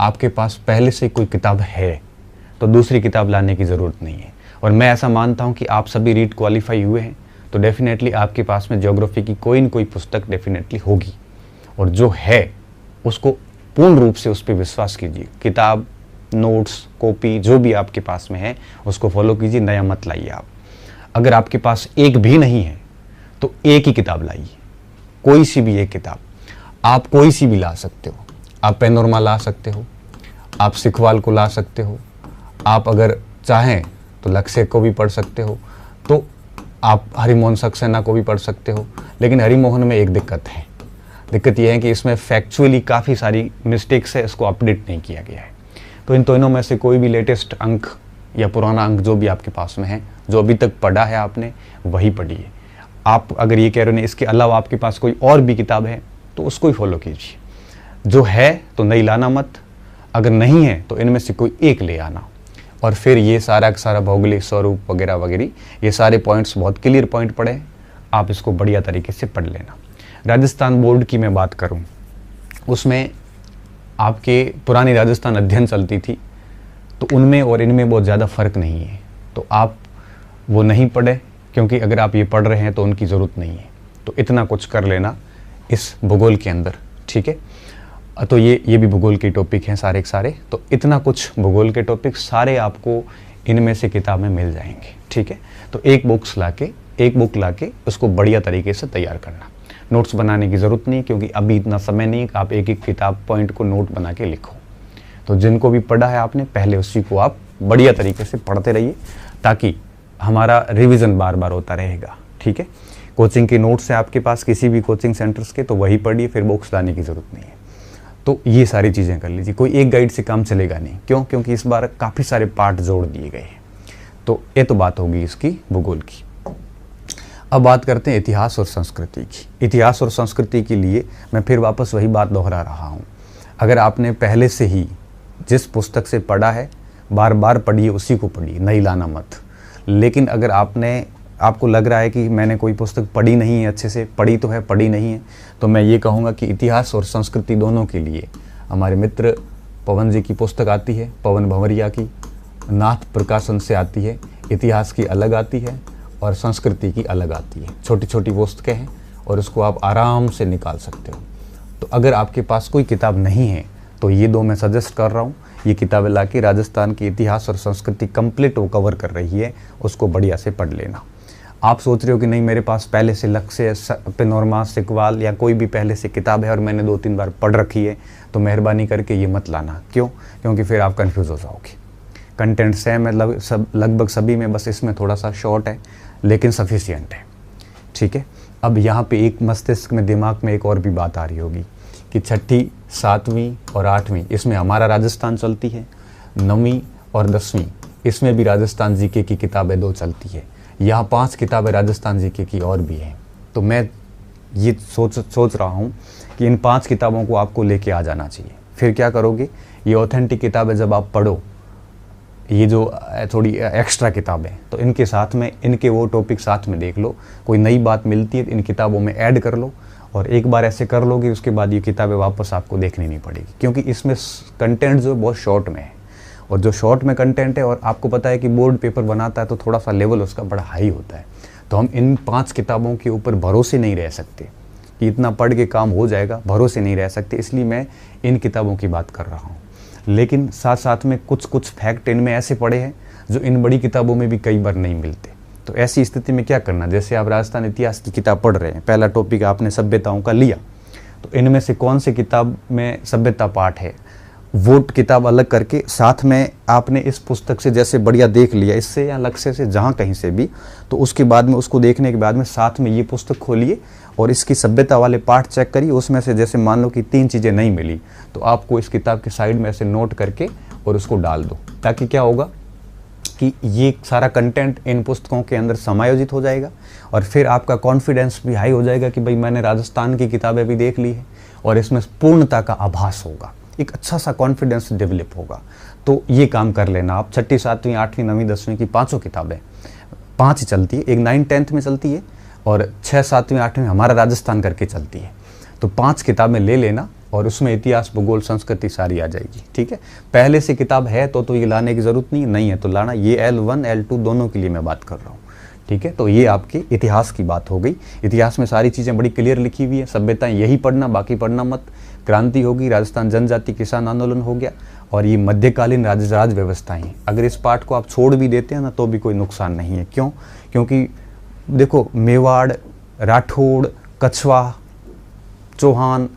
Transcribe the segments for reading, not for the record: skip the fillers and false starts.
आपके पास पहले से कोई किताब है तो दूसरी किताब लाने की ज़रूरत नहीं है। और मैं ऐसा मानता हूँ कि आप सभी रीट क्वालिफाई हुए हैं तो डेफिनेटली आपके पास में ज्योग्राफी की कोई न कोई पुस्तक डेफिनेटली होगी, और जो है उसको पूर्ण रूप से उस पर विश्वास कीजिए। किताब, नोट्स, कॉपी जो भी आपके पास में है उसको फॉलो कीजिए, नया मत लाइए आप। अगर आपके पास एक भी नहीं है तो एक ही किताब लाइए, कोई सी भी एक किताब। आप कोई सी भी ला सकते हो, आप पैनोरमा ला सकते हो, आप सिखवाल को ला सकते हो, आप अगर चाहें तो लक्ष्य को भी पढ़ सकते हो, तो आप हरिमोहन सक्सेना को भी पढ़ सकते हो। लेकिन हरिमोहन में एक दिक्कत है, दिक्कत यह है कि इसमें फैक्चुअली काफ़ी सारी मिस्टेक्स है, इसको अपडेट नहीं किया गया है। तो इन दोनों में से कोई भी लेटेस्ट अंक या पुराना अंक जो भी आपके पास में है, जो अभी तक पढ़ा है आपने, वही पढ़िए। आप अगर ये कह रहे हैं इसके अलावा आपके पास कोई और भी किताब है तो उसको ही फॉलो कीजिए। जो है तो नई लाना मत, अगर नहीं है तो इनमें से कोई एक ले आना। और फिर ये सारा का सारा भौगोलिक स्वरूप वगैरह वगैरह ये सारे पॉइंट्स बहुत क्लियर पॉइंट पढ़े, आप इसको बढ़िया तरीके से पढ़ लेना। राजस्थान बोर्ड की मैं बात करूं, उसमें आपके पुरानी राजस्थान अध्ययन चलती थी तो उनमें और इनमें बहुत ज़्यादा फ़र्क नहीं है, तो आप वो नहीं पढ़े, क्योंकि अगर आप ये पढ़ रहे हैं तो उनकी ज़रूरत नहीं है। तो इतना कुछ कर लेना इस भूगोल के अंदर, ठीक है। तो ये भी भूगोल के टॉपिक हैं सारे के सारे। तो इतना कुछ भूगोल के टॉपिक सारे आपको इनमें से किताब में मिल जाएंगे, ठीक है। तो एक बुक लाके उसको बढ़िया तरीके से तैयार करना। नोट्स बनाने की ज़रूरत नहीं, क्योंकि अभी इतना समय नहीं कि आप एक एक किताब पॉइंट को नोट बना के लिखो। तो जिनको भी पढ़ा है आपने पहले उसी को आप बढ़िया तरीके से पढ़ते रहिए, ताकि हमारा रिवीजन बार बार होता रहेगा, ठीक है। कोचिंग के नोट्स है आपके पास किसी भी कोचिंग सेंटर्स के, तो वही पढ़िए, फिर बुक्स लाने की ज़रूरत नहीं है। तो ये सारी चीज़ें कर लीजिए, कोई एक गाइड से काम चलेगा नहीं। क्यों? क्योंकि इस बार काफ़ी सारे पार्ट जोड़ दिए गए हैं। तो ये तो बात होगी इसकी भूगोल की। अब बात करते हैं इतिहास और संस्कृति की। इतिहास और संस्कृति के लिए मैं फिर वापस वही बात दोहरा रहा हूँ। अगर आपने पहले से ही जिस पुस्तक से पढ़ा है बार बार पढ़िए, उसी को पढ़िए, नई लाना मत। लेकिन अगर आपको लग रहा है कि मैंने कोई पुस्तक पढ़ी नहीं है, अच्छे से पढ़ी तो है, पढ़ी नहीं है, तो मैं ये कहूँगा कि इतिहास और संस्कृति दोनों के लिए हमारे मित्र पवन जी की पुस्तक आती है, पवन भंवरिया की, नाथ प्रकाशन से आती है। इतिहास की अलग आती है और संस्कृति की अलग आती है। छोटी छोटी पुस्तकें हैं और उसको आप आराम से निकाल सकते हो। तो अगर आपके पास कोई किताब नहीं है तो ये दो मैं सजेस्ट कर रहा हूँ। ये किताबें लाके राजस्थान की इतिहास और संस्कृति कंप्लीट वो कवर कर रही है, उसको बढ़िया से पढ़ लेना। आप सोच रहे हो कि नहीं मेरे पास पहले से लक्ष्य, पैनोरमा, सिखवाल या कोई भी पहले से किताब है और मैंने 2-3 बार पढ़ रखी है, तो मेहरबानी करके ये मत लाना। क्यों? क्योंकि फिर आप कंफ्यूज हो जाओगे। कंटेंट सेम है लगभग सभी में, बस इसमें थोड़ा सा शॉर्ट है लेकिन सफिशिएंट है, ठीक है। अब यहाँ पे एक मस्तिष्क में, दिमाग में एक और भी बात आ रही होगी कि 6ठी, 7वीं और 8वीं इसमें हमारा राजस्थान चलती है, 9वीं और 10वीं इसमें भी राजस्थान जीके की किताबें 2 चलती है। यहाँ 5 किताबें राजस्थान जीके की और भी हैं। तो मैं ये सोच रहा हूँ कि इन 5 किताबों को आपको लेके आ जाना चाहिए। फिर क्या करोगे, ये ऑथेंटिक किताबें जब आप पढ़ो, ये जो थोड़ी एक्स्ट्रा किताबें, तो इनके साथ में इनके वो टॉपिक साथ में देख लो, कोई नई बात मिलती है इन किताबों में ऐड कर लो, और एक बार ऐसे कर लोगे उसके बाद ये किताबें वापस आपको देखनी नहीं पड़ेगी। क्योंकि इसमें कंटेंट जो बहुत शॉर्ट में है, और जो शॉर्ट में कंटेंट है, और आपको पता है कि बोर्ड पेपर बनाता है तो थोड़ा सा लेवल उसका बड़ा हाई होता है। तो हम इन 5 किताबों के ऊपर भरोसे नहीं रह सकते कि इतना पढ़ के काम हो जाएगा, भरोसे नहीं रह सकते, इसलिए मैं इन किताबों की बात कर रहा हूँ। लेकिन साथ साथ में कुछ फैक्ट इनमें ऐसे पड़े हैं जो इन बड़ी किताबों में भी कई बार नहीं मिलते। तो ऐसी स्थिति में क्या करना, जैसे आप राजस्थान इतिहास की किताब पढ़ रहे हैं, पहला टॉपिक आपने सभ्यताओं का लिया, तो इनमें से कौन सी किताब में सभ्यता पाठ है, वो किताब अलग करके साथ में आपने इस पुस्तक से जैसे बढ़िया देख लिया, इससे या लक्ष्य से, जहाँ कहीं से भी, तो उसके बाद में उसको देखने के बाद में साथ में ये पुस्तक खोलिए और इसकी सभ्यता वाले पार्ट चेक करिए। उसमें से जैसे मान लो कि 3 चीज़ें नहीं मिली, तो आपको इस किताब के साइड में ऐसे नोट करके और उसको डाल दो, ताकि क्या होगा कि ये सारा कंटेंट इन पुस्तकों के अंदर समायोजित हो जाएगा, और फिर आपका कॉन्फिडेंस भी हाई हो जाएगा कि भाई मैंने राजस्थान की किताबें भी देख ली है और इसमें पूर्णता का आभास होगा, एक अच्छा सा कॉन्फिडेंस डेवलप होगा। तो ये काम कर लेना आप। 6ठी, 7वीं, 8वीं, 9वीं, 10वीं की 5 किताबें, 5 ही चलती है, एक 9th 10th में चलती है और 6, 7वीं, 8वीं हमारा राजस्थान करके चलती है। तो 5 किताबें ले लेना और उसमें इतिहास, भूगोल, संस्कृति सारी आ जाएगी। ठीक है, पहले से किताब है तो ये लाने की ज़रूरत नहीं है तो लाना। ये L1 L2 दोनों के लिए मैं बात कर रहा हूँ। ठीक है, तो ये आपके इतिहास की बात हो गई। इतिहास में सारी चीज़ें बड़ी क्लियर लिखी हुई है, सभ्यताएं यही पढ़ना, बाकी पढ़ना मत। क्रांति होगी, राजस्थान जनजाति किसान आंदोलन हो गया, और ये मध्यकालीन राज व्यवस्थाएं। अगर इस पार्ट को आप छोड़ भी देते हैं ना तो भी कोई नुकसान नहीं है। क्यों? क्योंकि देखो, मेवाड़, राठौड़, कछवा, चौहान,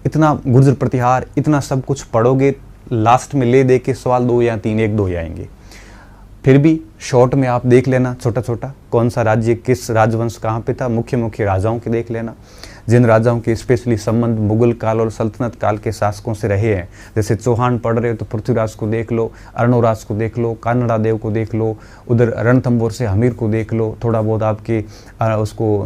इतना गुर्जर प्रतिहार, इतना सब कुछ पढ़ोगे, लास्ट में ले दे के सवाल 2 या 3, 1-2 ही आएंगे। फिर भी शॉर्ट में आप देख लेना छोटा छोटा, कौन सा राज्य किस राजवंश कहाँ पे था, मुख्य राजाओं के देख लेना, जिन राजाओं के स्पेशली संबंध मुगल काल और सल्तनत काल के शासकों से रहे हैं। जैसे चौहान पढ़ रहे हो तो पृथ्वीराज को देख लो, अर्णोराज को देख लो, कानड़ा देव को देख लो, उधर रणथंबोर से हमीर को देख लो, थोड़ा बहुत आपके उसको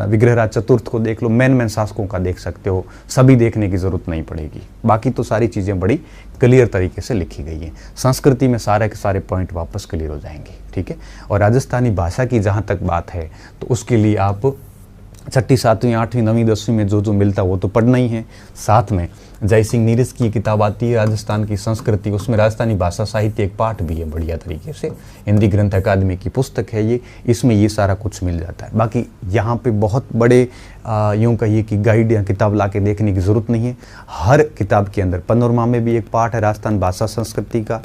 विग्रहराज चतुर्थ को देख लो, मेन शासकों का देख सकते हो। सभी देखने की ज़रूरत नहीं पड़ेगी, बाकी तो सारी चीज़ें बड़ी क्लियर तरीके से लिखी गई हैं। संस्कृति में सारे के सारे पॉइंट वापस क्लियर हो जाएंगे। ठीक है, और राजस्थानी भाषा की जहाँ तक बात है तो उसके लिए आप 6ठी 7वीं 8वीं 9वीं 10वीं में जो मिलता है वो तो पढ़ना ही है। साथ में जय सिंह नीरज की किताब आती है राजस्थान की संस्कृति, उसमें राजस्थानी भाषा साहित्य एक पाठ भी है बढ़िया तरीके से, हिंदी ग्रंथ अकादमी की पुस्तक है ये, इसमें ये सारा कुछ मिल जाता है। बाकी यहाँ पे बहुत बड़े यूँ कहिए कि गाइड या किताब ला के देखने की ज़रूरत नहीं है। हर किताब के अंदर पनोरमा में भी एक पाठ है राजस्थान भाषा संस्कृति का,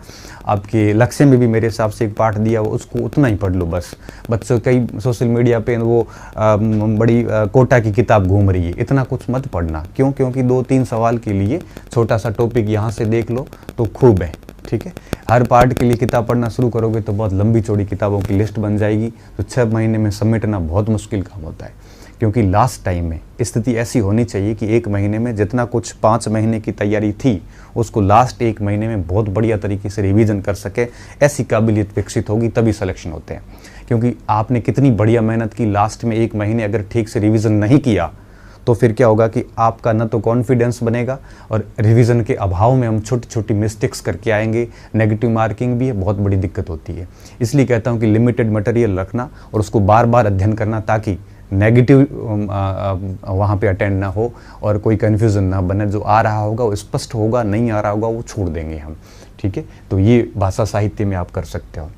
आपके लक्ष्य में भी मेरे हिसाब से एक पाठ दिया, उसको उतना ही पढ़ लो बस। बच्चों कई सोशल मीडिया पे वो बड़ी कोटा की किताब घूम रही है, इतना कुछ मत पढ़ना। क्यों? क्योंकि 2-3 सवाल के लिए छोटा सा टॉपिक यहाँ से देख लो तो खूब है। ठीक है, हर पार्ट के लिए किताब पढ़ना शुरू करोगे तो बहुत लंबी चौड़ी किताबों की लिस्ट बन जाएगी, तो 6 महीने में समेटना बहुत मुश्किल काम होता है। क्योंकि लास्ट टाइम में स्थिति ऐसी होनी चाहिए कि 1 महीने में जितना कुछ 5 महीने की तैयारी थी उसको लास्ट 1 महीने में बहुत बढ़िया तरीके से रिवीजन कर सके, ऐसी काबिलियत विकसित होगी तभी सिलेक्शन होते हैं। क्योंकि आपने कितनी बढ़िया मेहनत की, लास्ट में 1 महीने अगर ठीक से रिवीजन नहीं किया तो फिर क्या होगा कि आपका न तो कॉन्फिडेंस बनेगा, और रिवीजन के अभाव में हम छोटी छोटी मिस्टेक्स करके आएंगे, नेगेटिव मार्किंग भी है, बहुत बड़ी दिक्कत होती है। इसलिए कहता हूँ कि लिमिटेड मटेरियल रखना और उसको बार बार अध्ययन करना, ताकि नेगेटिव वहाँ पे अटेंड ना हो और कोई कन्फ्यूज़न ना बने। जो आ रहा होगा वो स्पष्ट होगा, नहीं आ रहा होगा वो छोड़ देंगे हम। ठीक है, तो ये भाषा साहित्य में आप कर सकते हो।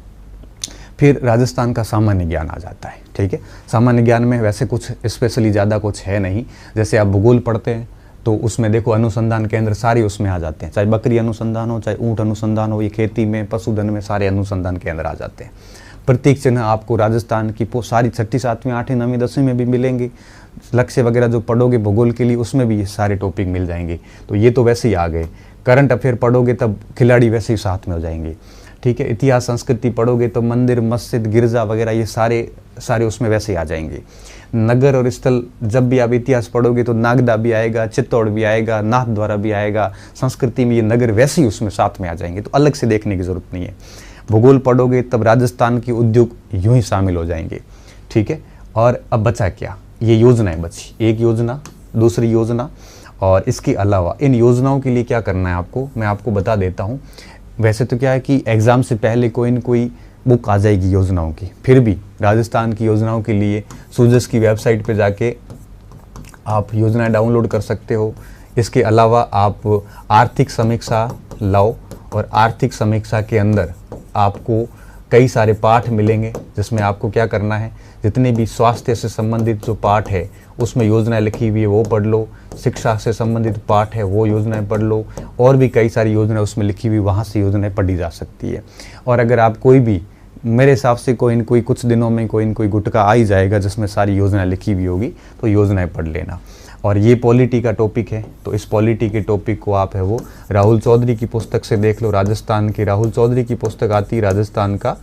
फिर राजस्थान का सामान्य ज्ञान आ जाता है। ठीक है, सामान्य ज्ञान में वैसे कुछ स्पेशली ज़्यादा कुछ है नहीं। जैसे आप भूगोल पढ़ते हैं तो उसमें देखो अनुसंधान केंद्र सारे उसमें आ जाते हैं, चाहे बकरी अनुसंधान हो, चाहे ऊँट अनुसंधान हो, ये खेती में, पशुधन में, सारे अनुसंधान केंद्र आ जाते हैं। प्रतीक चिन्ह आपको राजस्थान की सारी 6ठी 7वीं 8वीं 9वीं 10वीं में भी मिलेंगे। लक्ष्य वगैरह जो पढ़ोगे भूगोल के लिए उसमें भी ये सारे टॉपिक मिल जाएंगे। तो ये तो वैसे ही आ गए। करंट अफेयर पढ़ोगे तब खिलाड़ी वैसे ही साथ में हो जाएंगे। ठीक है, इतिहास संस्कृति पढ़ोगे तो मंदिर, मस्जिद, गिरजा वगैरह ये सारे उसमें वैसे ही आ जाएंगे। नगर और स्थल, जब भी आप इतिहास पढ़ोगे तो नागदा भी आएगा, चित्तौड़ भी आएगा, नाथद्वारा भी आएगा। संस्कृति में ये नगर वैसे ही उसमें साथ में आ जाएंगे, तो अलग से देखने की ज़रूरत नहीं है। भूगोल पढ़ोगे तब राजस्थान की उद्योग यूं ही शामिल हो जाएंगे। ठीक है, और अब बचा क्या, ये योजनाएं बची, एक योजना, दूसरी योजना, और इसके अलावा इन योजनाओं के लिए क्या करना है आपको, मैं आपको बता देता हूँ। वैसे तो क्या है कि एग्ज़ाम से पहले कोई न कोई बुक आ जाएगी योजनाओं की, फिर भी राजस्थान की योजनाओं के लिए सूजस की वेबसाइट पे जाके आप योजनाएं डाउनलोड कर सकते हो। इसके अलावा आप आर्थिक समीक्षा लाओ, और आर्थिक समीक्षा के अंदर आपको कई सारे पाठ मिलेंगे, जिसमें आपको क्या करना है, जितने भी स्वास्थ्य से संबंधित जो पाठ है उसमें योजनाएं लिखी हुई है वो पढ़ लो, शिक्षा से संबंधित पाठ है वो योजनाएं पढ़ लो, और भी कई सारी योजनाएं उसमें लिखी हुई, वहाँ से योजनाएं पढ़ी जा सकती है। और अगर आप कोई भी, मेरे हिसाब से कोई न कोई कुछ दिनों में कोई न कोई गुटका आ ही जाएगा जिसमें सारी योजनाएं लिखी हुई होगी, तो योजनाएं पढ़ लेना। और ये पॉलिटी का टॉपिक है, तो इस पॉलिटी के टॉपिक को आप है वो राहुल चौधरी की पुस्तक से देख लो। राजस्थान की राहुल चौधरी की पुस्तक आती है, राजस्थान का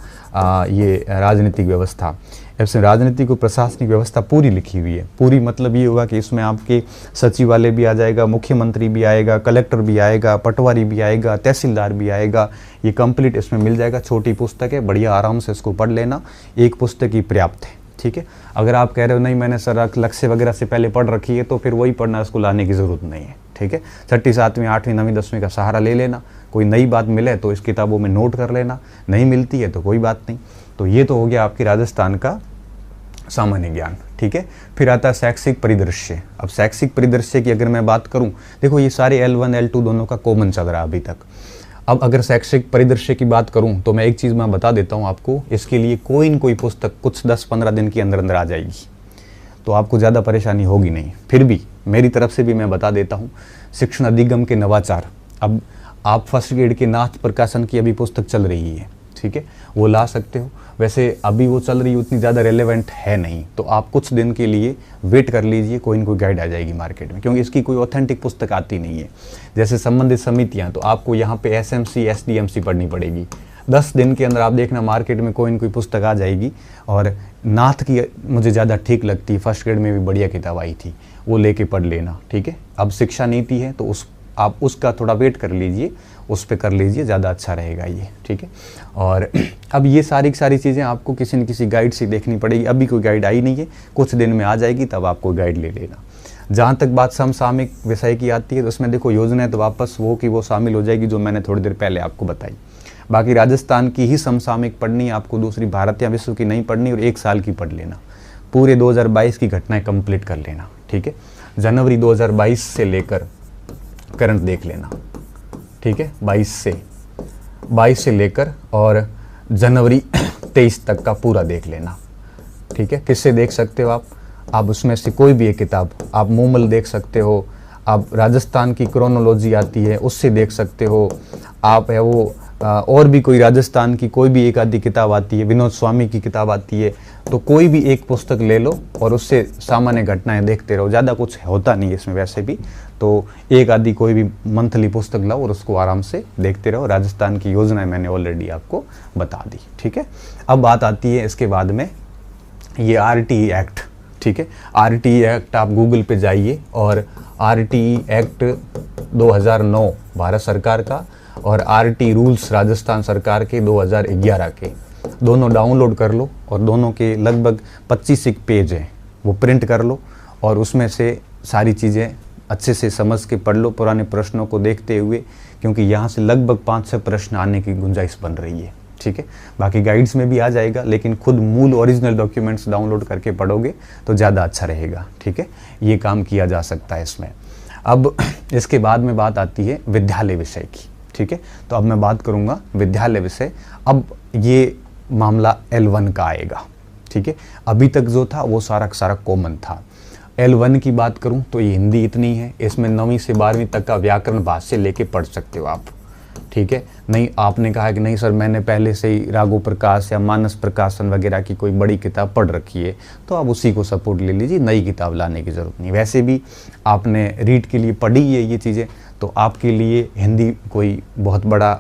ये राजनीतिक व्यवस्था। इसमें राजनीतिक और प्रशासनिक व्यवस्था पूरी लिखी हुई है। पूरी मतलब ये होगा कि इसमें आपके सचिवालय भी आ जाएगा, मुख्यमंत्री भी आएगा, कलेक्टर भी आएगा, पटवारी भी आएगा, तहसीलदार भी आएगा, ये कंप्लीट इसमें मिल जाएगा। छोटी पुस्तक है, बढ़िया आराम से इसको पढ़ लेना, एक पुस्तक ही पर्याप्त है। ठीक है, अगर आप कह रहे हो नहीं मैंने सर लक्ष्य वगैरह से पहले पढ़ रखी है, तो फिर वही पढ़ना, इसको लाने की ज़रूरत नहीं है। ठीक है, 6ठी 7वीं 8वीं 9वीं 10वीं का सहारा ले लेना। कोई नई बात मिले तो इस किताबों में नोट कर लेना, नहीं मिलती है तो कोई बात नहीं। तो ये तो हो गया आपकी राजस्थान का सामान्य ज्ञान, ठीक है। फिर आता है शैक्षिक परिदृश्य। अब शैक्षिक परिदृश्य की अगर मैं बात करूं, देखो ये सारे L1 L2 दोनों का कॉमन चल रहा है अभी तक। अब अगर शैक्षिक परिदृश्य की बात करूं तो मैं एक चीज़ मैं बता देता हूं आपको, इसके लिए कोई न कोई पुस्तक कुछ 10-15 दिन के अंदर अंदर आ जाएगी, तो आपको ज़्यादा परेशानी होगी नहीं। फिर भी मेरी तरफ से भी मैं बता देता हूँ, शिक्षण अधिगम के नवाचार। अब आप फर्स्ट ग्रेड के नाथ प्रकाशन की अभी पुस्तक चल रही है, ठीक है, वो ला सकते हो। वैसे अभी वो चल रही है, उतनी ज़्यादा रेलेवेंट है नहीं, तो आप कुछ दिन के लिए वेट कर लीजिए, कोई न कोई गाइड आ जाएगी मार्केट में, क्योंकि इसकी कोई ऑथेंटिक पुस्तक आती नहीं है। जैसे संबंधित समितियाँ, तो आपको यहाँ पे SMC SDMC पढ़नी पड़ेगी। 10 दिन के अंदर आप देखना मार्केट में कोई न कोई पुस्तक आ जाएगी। और नाथ की मुझे ज़्यादा ठीक लगती है, फर्स्ट ग्रेड में भी बढ़िया किताब आई थी, वो लेके पढ़ लेना, ठीक है। अब शिक्षा नीति है तो आप उसका थोड़ा वेट कर लीजिए, उस पर कर लीजिए, ज़्यादा अच्छा रहेगा ये, ठीक है। और अब ये सारी चीज़ें आपको किसी न किसी गाइड से देखनी पड़ेगी। अभी कोई गाइड आई नहीं है, कुछ दिन में आ जाएगी, तब आप कोई गाइड ले लेना। जहाँ तक बात समसामयिक विषय की आती है, तो उसमें देखो योजनाएं तो वापस वो की वो शामिल हो जाएगी जो मैंने थोड़ी देर पहले आपको बताई। बाकी राजस्थान की ही समसामयिक पढ़नी है आपको, दूसरी भारत या विश्व की नहीं पढ़नी, और 1 साल की पढ़ लेना, पूरे 2022 की घटनाएं कंप्लीट कर लेना, ठीक है। जनवरी 2022 से लेकर करंट देख लेना, ठीक है, 22 से लेकर और जनवरी 23 तक का पूरा देख लेना, ठीक है। किससे देख सकते हो आप उसमें से कोई भी एक किताब, आप मूमल देख सकते हो, आप राजस्थान की क्रोनोलॉजी आती है उससे देख सकते हो, आप है वो और भी कोई राजस्थान की कोई भी एक आधी किताब आती है, विनोद स्वामी की किताब आती है, तो कोई भी एक पुस्तक ले लो और उससे सामान्य घटनाएं देखते रहो। ज़्यादा कुछ होता नहीं है इसमें वैसे भी, तो एक आधी कोई भी मंथली पुस्तक लाओ और उसको आराम से देखते रहो। राजस्थान की योजनाएं मैंने ऑलरेडी आपको बता दी, ठीक है। अब बात आती है इसके बाद में ये RTE एक्ट, ठीक है। RTE एक्ट आप गूगल पे जाइए और RTE एक्ट 2009 भारत सरकार का और RTE रूल्स राजस्थान सरकार के 2011 के, दोनों डाउनलोड कर लो और दोनों के लगभग 25 एक पेज हैं, वो प्रिंट कर लो और उसमें से सारी चीज़ें अच्छे से समझ के पढ़ लो, पुराने प्रश्नों को देखते हुए, क्योंकि यहाँ से लगभग 5-6 प्रश्न आने की गुंजाइश बन रही है, ठीक है। बाकी गाइड्स में भी आ जाएगा, लेकिन खुद मूल ओरिजिनल डॉक्यूमेंट्स डाउनलोड करके पढ़ोगे तो ज़्यादा अच्छा रहेगा, ठीक है। ये काम किया जा सकता है इसमें। अब इसके बाद में बात आती है विद्यालय विषय की, ठीक है। तो अब मैं बात करूँगा विद्यालय विषय। अब ये मामला L1 का आएगा, ठीक है। अभी तक जो था वो सारा सारा कॉमन था। L1 की बात करूं तो ये हिंदी इतनी है, इसमें 9वीं से 12वीं तक का व्याकरण भाष्य लेके पढ़ सकते हो आप, ठीक है। नहीं आपने कहा कि नहीं सर मैंने पहले से ही राघव प्रकाश या मानस प्रकाशन वगैरह की कोई बड़ी किताब पढ़ रखी है, तो आप उसी को सपोर्ट ले लीजिए, नई किताब लाने की ज़रूरत नहीं। वैसे भी आपने रीड के लिए पढ़ी है ये चीज़ें, तो आपके लिए हिंदी कोई बहुत बड़ा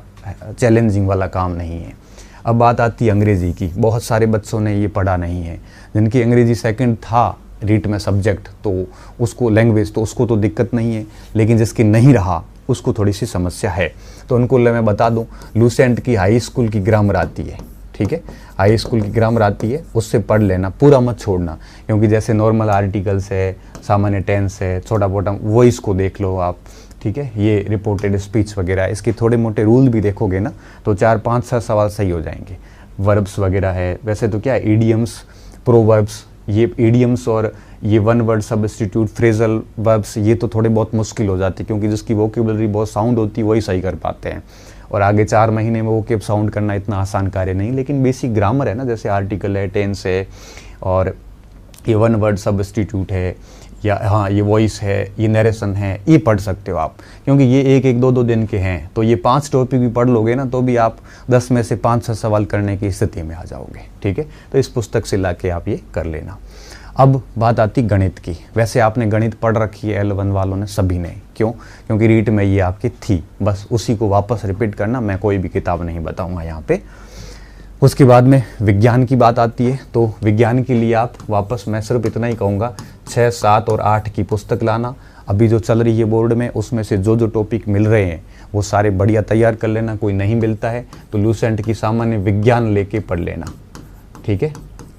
चैलेंजिंग वाला काम नहीं है। अब बात आती है अंग्रेज़ी की। बहुत सारे बच्चों ने ये पढ़ा नहीं है, जिनकी अंग्रेज़ी सेकंड था रीट में सब्जेक्ट, तो उसको लैंग्वेज तो उसको तो दिक्कत नहीं है, लेकिन जिसकी नहीं रहा उसको थोड़ी सी समस्या है। तो उनको मैं बता दूं, लूसेंट की हाई स्कूल की ग्रामर आती है, ठीक है, हाई स्कूल की ग्रामर आती है, उससे पढ़ लेना, पूरा मत छोड़ना, क्योंकि जैसे नॉर्मल आर्टिकल्स है, सामान्य टेंस है, छोटा मोटा वो इसको देख लो आप, ठीक है। ये रिपोर्टेड स्पीच वगैरह, इसके थोड़े मोटे रूल भी देखोगे ना तो 4-5-6 सवाल सही हो जाएंगे। वर्ब्स वगैरह है, वैसे तो क्या ईडियम्स, प्रोवर्ब्स, ये ईडियम्स और ये one word substitute, phrasal verbs, ये तो थोड़े बहुत मुश्किल हो जाते हैं, क्योंकि जिसकी वोकेबलरी बहुत साउंड होती है वही सही कर पाते हैं, और आगे 4 महीने में वोकेब साउंड करना इतना आसान कार्य नहीं। लेकिन बेसिक ग्रामर है ना, जैसे आर्टिकल है, टेंस है, और ये वन वर्ड सब्स्टिट्यूट है, या हाँ ये वॉइस है, ये नरेशन है, ये पढ़ सकते हो आप, क्योंकि ये 1-1, 2-2 दिन के हैं। तो ये 5 टॉपिक भी पढ़ लोगे ना तो भी आप 10 में से 5-6 सवाल करने की स्थिति में आ जाओगे, ठीक है। तो इस पुस्तक से लाके आप ये कर लेना। अब बात आती गणित की। वैसे आपने गणित पढ़ रखी है L1 वालों ने, सभी ने, क्यों? क्योंकि रीट में ये आपकी थी, बस उसी को वापस रिपीट करना, मैं कोई भी किताब नहीं बताऊंगा यहाँ पे। उसके बाद में विज्ञान की बात आती है, तो विज्ञान के लिए आप वापस मैं सिर्फ इतना ही कहूँगा, 6, 7 और 8 की पुस्तक लाना। अभी जो चल रही है बोर्ड में, उसमें से जो टॉपिक मिल रहे हैं वो सारे बढ़िया तैयार कर लेना। कोई नहीं मिलता है तो लूसेंट की सामान्य विज्ञान लेके पढ़ लेना, ठीक है।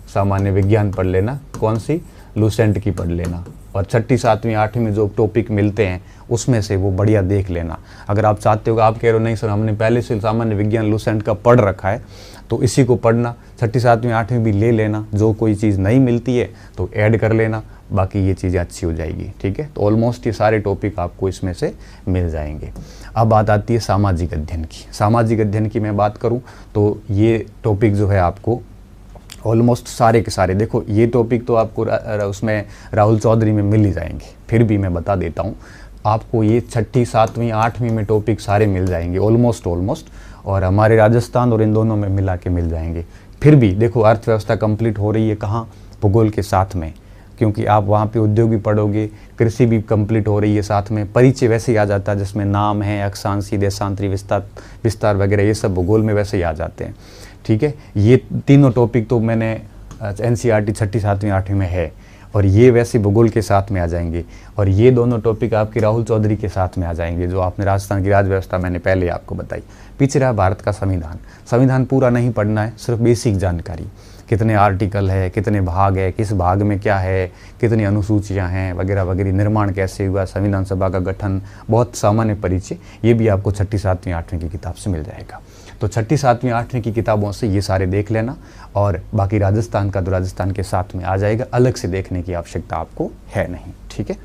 सामान्य विज्ञान पढ़ लेना, कौन सी? लूसेंट की पढ़ लेना, और छठी 7वीं 8वीं में जो टॉपिक मिलते हैं उसमें से वो बढ़िया देख लेना। अगर आप चाहते हो, आप कह रहे हो नहीं सर हमने पहले से सामान्य विज्ञान लूसेंट का पढ़ रखा है, तो इसी को पढ़ना, छठी 7वीं 8वीं भी ले लेना, जो कोई चीज़ नहीं मिलती है तो ऐड कर लेना, बाकी ये चीज़ें अच्छी हो जाएगी। ठीक है, तो ऑलमोस्ट ये सारे टॉपिक आपको इसमें से मिल जाएंगे। अब बात आती है सामाजिक अध्ययन की। सामाजिक अध्ययन की मैं बात करूँ तो ये टॉपिक जो है आपको ऑलमोस्ट सारे के सारे, देखो ये टॉपिक तो आपको उसमें राहुल चौधरी में मिल ही जाएंगे, फिर भी मैं बता देता हूँ आपको, ये छठी 7वीं 8वीं में टॉपिक सारे मिल जाएंगे ऑलमोस्ट, और हमारे राजस्थान और इन दोनों में मिला के मिल जाएंगे। फिर भी देखो अर्थव्यवस्था कंप्लीट हो रही है कहाँ, भूगोल के साथ में, क्योंकि आप वहाँ पे उद्योग भी पढ़ोगे, कृषि भी कंप्लीट हो रही है साथ में, परिचय वैसे ही आ जाता है जिसमें नाम है, अक्षांशी, देशांतरी, विस्तार वगैरह, ये सब भूगोल में वैसे ही आ जाते हैं। ठीक है, ये तीनों टॉपिक तो मैंने एनसीईआरटी छठी 7वीं 8वीं में है, और ये वैसे भूगोल के साथ में आ जाएंगे, और ये दोनों टॉपिक आपके राहुल चौधरी के साथ में आ जाएंगे, जो आपने राजस्थान की राज्य व्यवस्था मैंने पहले आपको बताई। पीछे रहा भारत का संविधान। संविधान पूरा नहीं पढ़ना है, सिर्फ बेसिक जानकारी, कितने आर्टिकल है, कितने भाग है, किस भाग में क्या है, कितनी अनुसूचियां हैं वगैरह वगैरह, निर्माण कैसे हुआ, संविधान सभा का गठन, बहुत सामान्य परिचय, ये भी आपको छठी 7वीं 8वीं की किताब से मिल जाएगा। तो छठी 7वीं 8वीं की किताबों से ये सारे देख लेना, और बाकी राजस्थान का तो राजस्थान के साथ में आ जाएगा, अलग से देखने की आवश्यकता आपको है नहीं। ठीक है,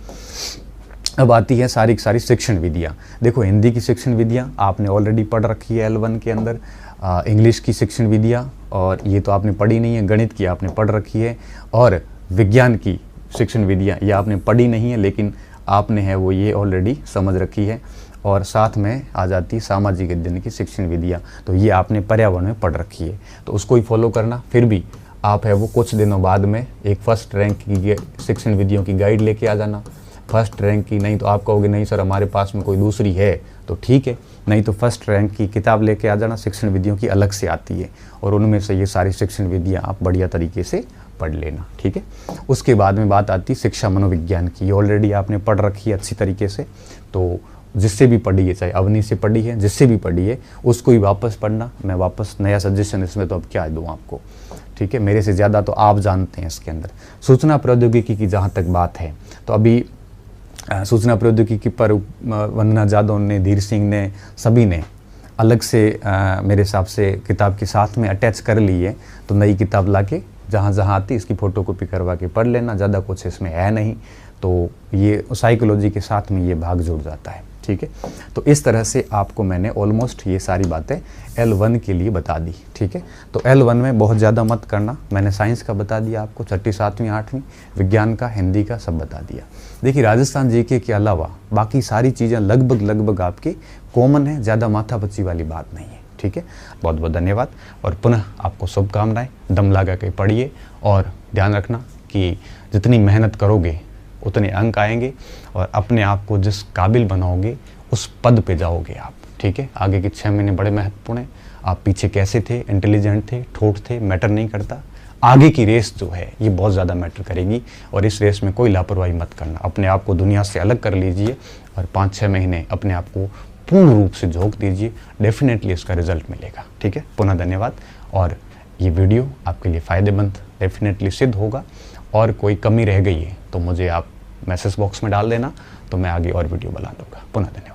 अब आती है सारी की सारी शिक्षण विधियाँ। देखो हिंदी की शिक्षण विधियाँ आपने ऑलरेडी पढ़ रखी है L1 के अंदर, इंग्लिश की शिक्षण विधियाँ, और ये तो आपने पढ़ी नहीं है, गणित की आपने पढ़ रखी है, और विज्ञान की शिक्षण विधियाँ ये आपने पढ़ी नहीं है, लेकिन आपने है वो ये ऑलरेडी समझ रखी है। और साथ में आ जाती है सामाजिक अध्ययन की शिक्षण विधियाँ, तो ये आपने पर्यावरण में पढ़ रखी है, तो उसको ही फॉलो करना। फिर भी आप है वो कुछ दिनों बाद में एक फर्स्ट रैंक की शिक्षण विधियों की गाइड लेके आ जाना। फर्स्ट रैंक की नहीं तो आप कहोगे नहीं सर हमारे पास में कोई दूसरी है, तो ठीक है, नहीं तो फर्स्ट रैंक की किताब लेके आ जाना, शिक्षण विधियों की अलग से आती है, और उनमें से ये सारी शिक्षण विधियाँ आप बढ़िया तरीके से पढ़ लेना। ठीक है, उसके बाद में बात आती है शिक्षा मनोविज्ञान की। ये ऑलरेडी आपने पढ़ रखी है अच्छी तरीके से, तो जिससे भी पढ़ी है, चाहे अवनी से पढ़ी है, जिससे भी पढ़ी है उसको ही वापस पढ़ना। मैं वापस नया सजेशन इसमें तो अब क्या दूँ आपको, ठीक है, मेरे से ज़्यादा तो आप जानते हैं इसके अंदर। सूचना प्रौद्योगिकी की जहाँ तक बात है, तो अभी सूचना प्रौद्योगिकी पर वंदना जादव ने, धीर सिंह ने, सभी ने अलग से मेरे हिसाब से किताब के साथ में अटैच कर ली है, तो नई किताब लाके जहाँ जहाँ आती इसकी फ़ोटोकॉपी करवा के पढ़ लेना, ज़्यादा कुछ इसमें है नहीं, तो ये साइकोलॉजी के साथ में ये भाग जुड़ जाता है। ठीक है, तो इस तरह से आपको मैंने ऑलमोस्ट ये सारी बातें L1 के लिए बता दी। ठीक है, तो L1 में बहुत ज़्यादा मत करना, मैंने साइंस का बता दिया आपको, छठी 7वीं 8वीं, विज्ञान का, हिंदी का सब बता दिया। देखिए राजस्थान जीके के अलावा बाकी सारी चीज़ें लगभग आपकी कॉमन है, ज़्यादा माथापच्ची वाली बात नहीं है। ठीक है, बहुत बहुत धन्यवाद, और पुनः आपको शुभकामनाएं। दम लगा के पढ़िए, और ध्यान रखना कि जितनी मेहनत करोगे उतने अंक आएंगे, और अपने आप को जिस काबिल बनाओगे उस पद पे जाओगे आप। ठीक है, आगे के 6 महीने बड़े महत्वपूर्ण हैं। आप पीछे कैसे थे, इंटेलिजेंट थे, ठोठ थे, मैटर नहीं करता, आगे की रेस जो है ये बहुत ज़्यादा मैटर करेगी, और इस रेस में कोई लापरवाही मत करना। अपने आप को दुनिया से अलग कर लीजिए, और 5-6 महीने अपने आप को पूर्ण रूप से झोंक दीजिए, डेफिनेटली इसका रिजल्ट मिलेगा। ठीक है, पुनः धन्यवाद, और ये वीडियो आपके लिए फ़ायदेमंद डेफिनेटली सिद्ध होगा, और कोई कमी रह गई है तो मुझे आप मैसेज बॉक्स में डाल देना, तो मैं आगे और वीडियो बना दूँगा। पुनः धन्यवाद।